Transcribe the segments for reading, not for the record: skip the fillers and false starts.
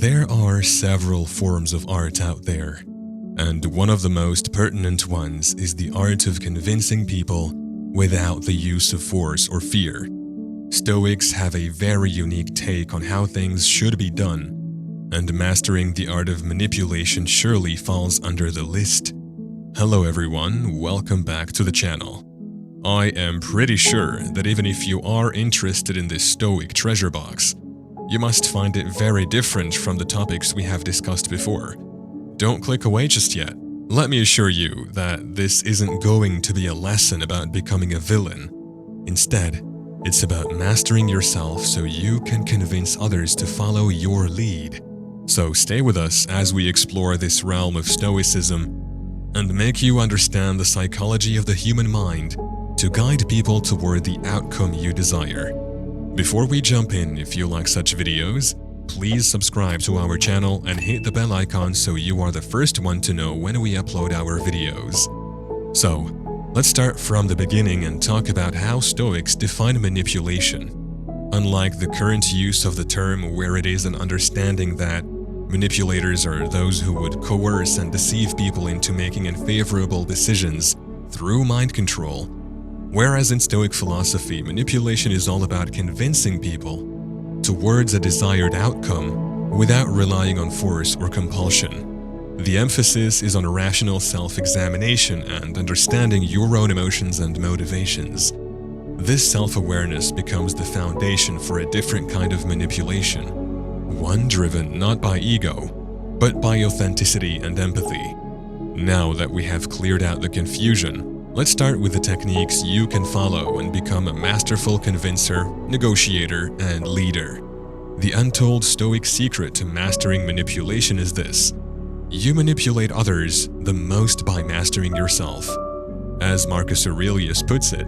There are several forms of art out there, and one of the most pertinent ones is the art of convincing people without the use of force or fear. Stoics have a very unique take on how things should be done, and mastering the art of manipulation surely falls under the list. Hello everyone, welcome back to the channel. I am pretty sure that even if you are interested in this Stoic treasure box, you must find it very different from the topics we have discussed before. Don't click away just yet. Let me assure you that this isn't going to be a lesson about becoming a villain. Instead, it's about mastering yourself so you can convince others to follow your lead. So stay with us as we explore this realm of Stoicism and make you understand the psychology of the human mind to guide people toward the outcome you desire. Before we jump in, if you like such videos, please subscribe to our channel and hit the bell icon so you are the first one to know when we upload our videos. So, let's start from the beginning and talk about how Stoics define manipulation. Unlike the current use of the term where it is an understanding that manipulators are those who would coerce and deceive people into making unfavorable decisions through mind control, whereas in Stoic philosophy, manipulation is all about convincing people towards a desired outcome without relying on force or compulsion. The emphasis is on rational self-examination and understanding your own emotions and motivations. This self-awareness becomes the foundation for a different kind of manipulation, one driven not by ego, but by authenticity and empathy. Now that we have cleared out the confusion, let's start with the techniques you can follow and become a masterful convincer, negotiator, and leader. The untold Stoic secret to mastering manipulation is this: you manipulate others the most by mastering yourself. As Marcus Aurelius puts it,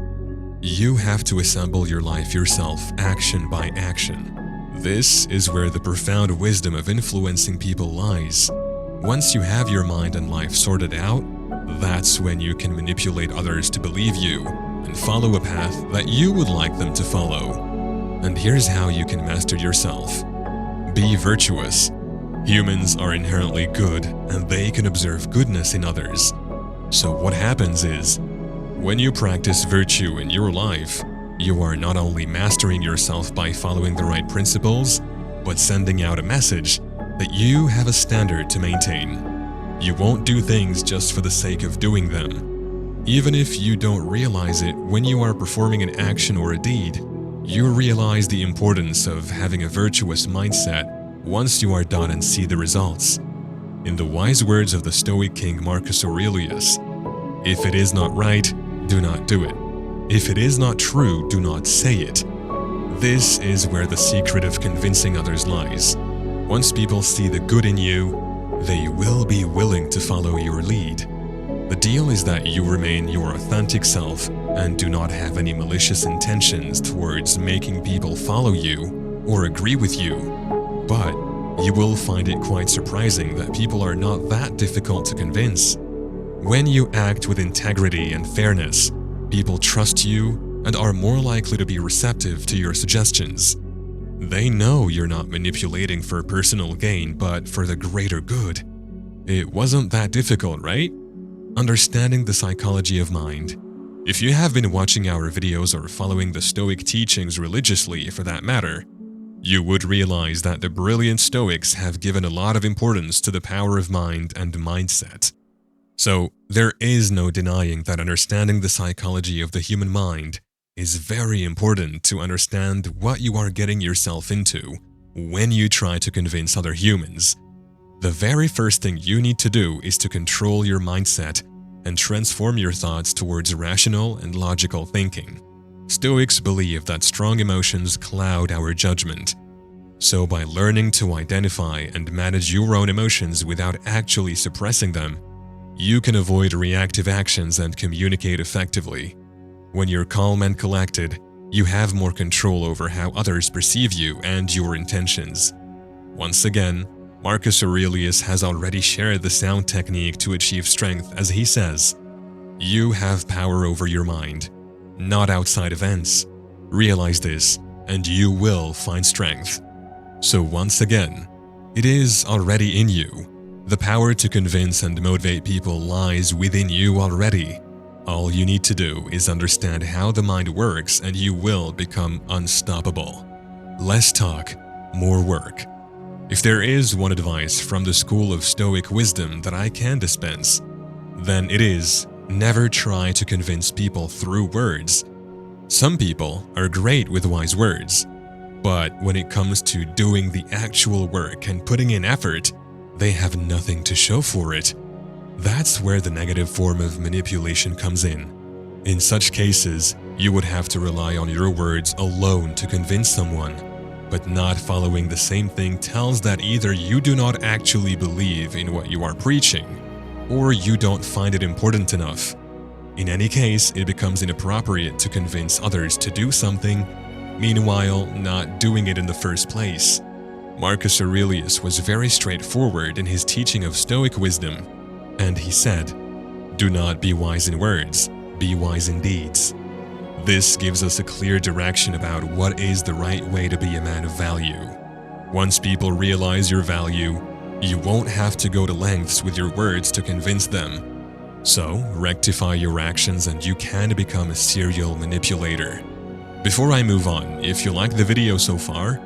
you have to assemble your life yourself, action by action. This is where the profound wisdom of influencing people lies. Once you have your mind and life sorted out, that's when you can manipulate others to believe you and follow a path that you would like them to follow. And here's how you can master yourself. Be virtuous. Humans are inherently good and they can observe goodness in others. So what happens is, when you practice virtue in your life, you are not only mastering yourself by following the right principles, but sending out a message that you have a standard to maintain. You won't do things just for the sake of doing them. Even if you don't realize it when you are performing an action or a deed, you realize the importance of having a virtuous mindset once you are done and see the results. In the wise words of the Stoic king Marcus Aurelius, "If it is not right, do not do it. If it is not true, do not say it." This is where the secret of convincing others lies. Once people see the good in you, they will be willing to follow your lead. The deal is that you remain your authentic self and do not have any malicious intentions towards making people follow you or agree with you. But you will find it quite surprising that people are not that difficult to convince. When you act with integrity and fairness, people trust you and are more likely to be receptive to your suggestions. They know you're not manipulating for personal gain, but for the greater good. It wasn't that difficult, right? Understanding the psychology of mind. If you have been watching our videos or following the Stoic teachings religiously for that matter, you would realize that the brilliant Stoics have given a lot of importance to the power of mind and mindset. So, there is no denying that understanding the psychology of the human mind is very important to understand what you are getting yourself into when you try to convince other humans. The very first thing you need to do is to control your mindset and transform your thoughts towards rational and logical thinking. Stoics believe that strong emotions cloud our judgment. So by learning to identify and manage your own emotions without actually suppressing them, you can avoid reactive actions and communicate effectively. When you're calm and collected, you have more control over how others perceive you and your intentions. Once again, Marcus Aurelius has already shared the sound technique to achieve strength as he says, "You have power over your mind, not outside events. Realize this, and you will find strength." So once again, It is already in you. The power to convince and motivate people lies within you already. All you need to do is understand how the mind works and you will become unstoppable. Less talk, more work. If there is one advice from the school of Stoic wisdom that I can dispense, then it is never try to convince people through words. Some people are great with wise words, but when it comes to doing the actual work and putting in effort, they have nothing to show for it. That's where the negative form of manipulation comes in. In such cases, you would have to rely on your words alone to convince someone, but not following the same thing tells that either you do not actually believe in what you are preaching, or you don't find it important enough. In any case, it becomes inappropriate to convince others to do something, meanwhile not doing it in the first place. Marcus Aurelius was very straightforward in his teaching of Stoic wisdom, and he said, "Do not be wise in words, be wise in deeds." This gives us a clear direction about what is the right way to be a man of value. Once people realize your value, you won't have to go to lengths with your words to convince them. So, rectify your actions and you can become a serial manipulator. Before I move on, if you like the video so far,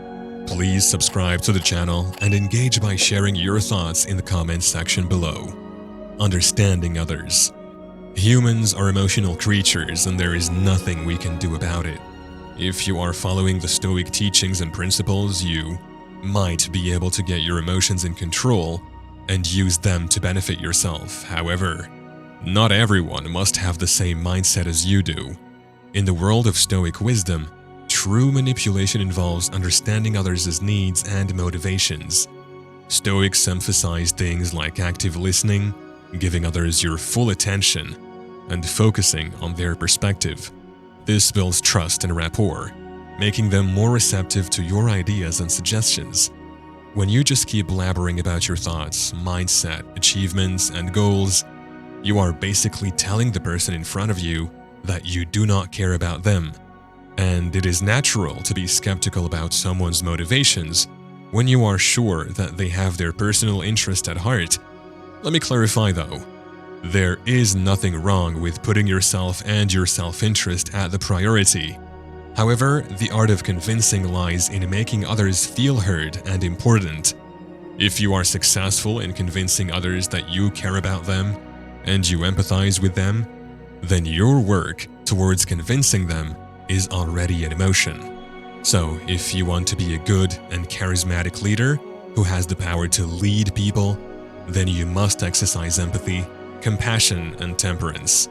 please subscribe to the channel and engage by sharing your thoughts in the comments section below. Understanding others. Humans are emotional creatures and there is nothing we can do about it. If you are following the Stoic teachings and principles, you might be able to get your emotions in control and use them to benefit yourself. However, not everyone must have the same mindset as you do. In the world of Stoic wisdom, true manipulation involves understanding others' needs and motivations. Stoics emphasize things like active listening, giving others your full attention, and focusing on their perspective. This builds trust and rapport, making them more receptive to your ideas and suggestions. When you just keep blabbering about your thoughts, mindset, achievements, and goals, you are basically telling the person in front of you that you do not care about them. And it is natural to be skeptical about someone's motivations when you are sure that they have their personal interest at heart. Let me clarify though, there is nothing wrong with putting yourself and your self-interest at the priority. However, the art of convincing lies in making others feel heard and important. If you are successful in convincing others that you care about them and you empathize with them, then your work towards convincing them is already in motion. So, if you want to be a good and charismatic leader who has the power to lead people, then you must exercise empathy, compassion, and temperance.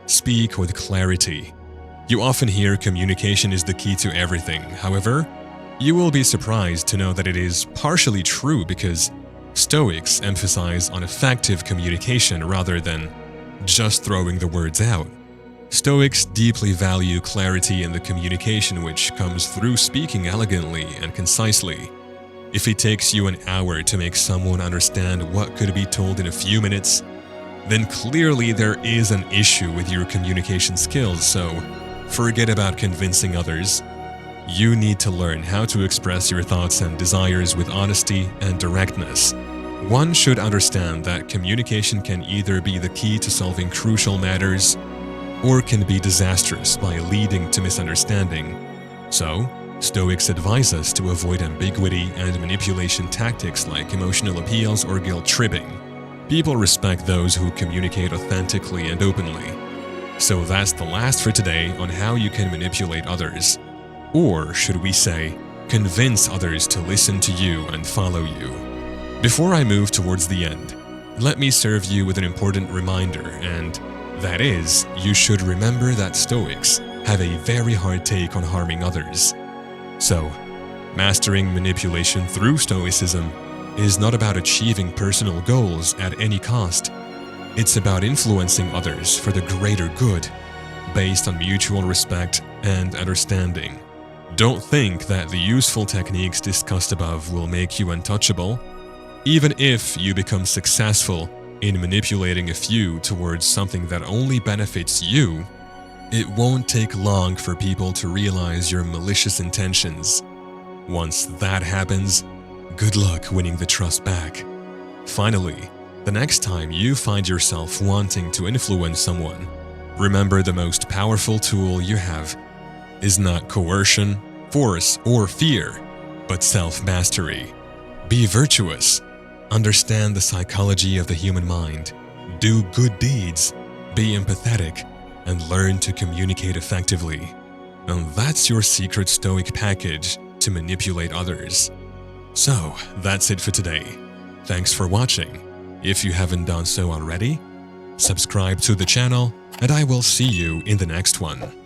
Speak with clarity. You often hear communication is the key to everything. However, you will be surprised to know that it is partially true because Stoics emphasize on effective communication rather than just throwing the words out. Stoics deeply value clarity in the communication which comes through speaking elegantly and concisely. If it takes you an hour to make someone understand what could be told in a few minutes, then clearly there is an issue with your communication skills, so forget about convincing others. You need to learn how to express your thoughts and desires with honesty and directness. One should understand that communication can either be the key to solving crucial matters or can be disastrous by leading to misunderstanding. So, Stoics advise us to avoid ambiguity and manipulation tactics like emotional appeals or guilt-tripping. People respect those who communicate authentically and openly. So that's the last for today on how you can manipulate others. Or should we say, convince others to listen to you and follow you. Before I move towards the end, let me serve you with an important reminder, and that is, you should remember that Stoics have a very hard take on harming others. So, mastering manipulation through Stoicism is not about achieving personal goals at any cost. It's about influencing others for the greater good, based on mutual respect and understanding. Don't think that the useful techniques discussed above will make you untouchable. Even if you become successful in manipulating a few towards something that only benefits you, it won't take long for people to realize your malicious intentions. Once that happens, good luck winning the trust back. Finally, the next time you find yourself wanting to influence someone, remember the most powerful tool you have is not coercion, force, or fear, but self-mastery. Be virtuous, understand the psychology of the human mind, do good deeds, be empathetic, and learn to communicate effectively. And that's your secret Stoic package to manipulate others. So, that's it for today. Thanks for watching. If you haven't done so already, subscribe to the channel, and I will see you in the next one.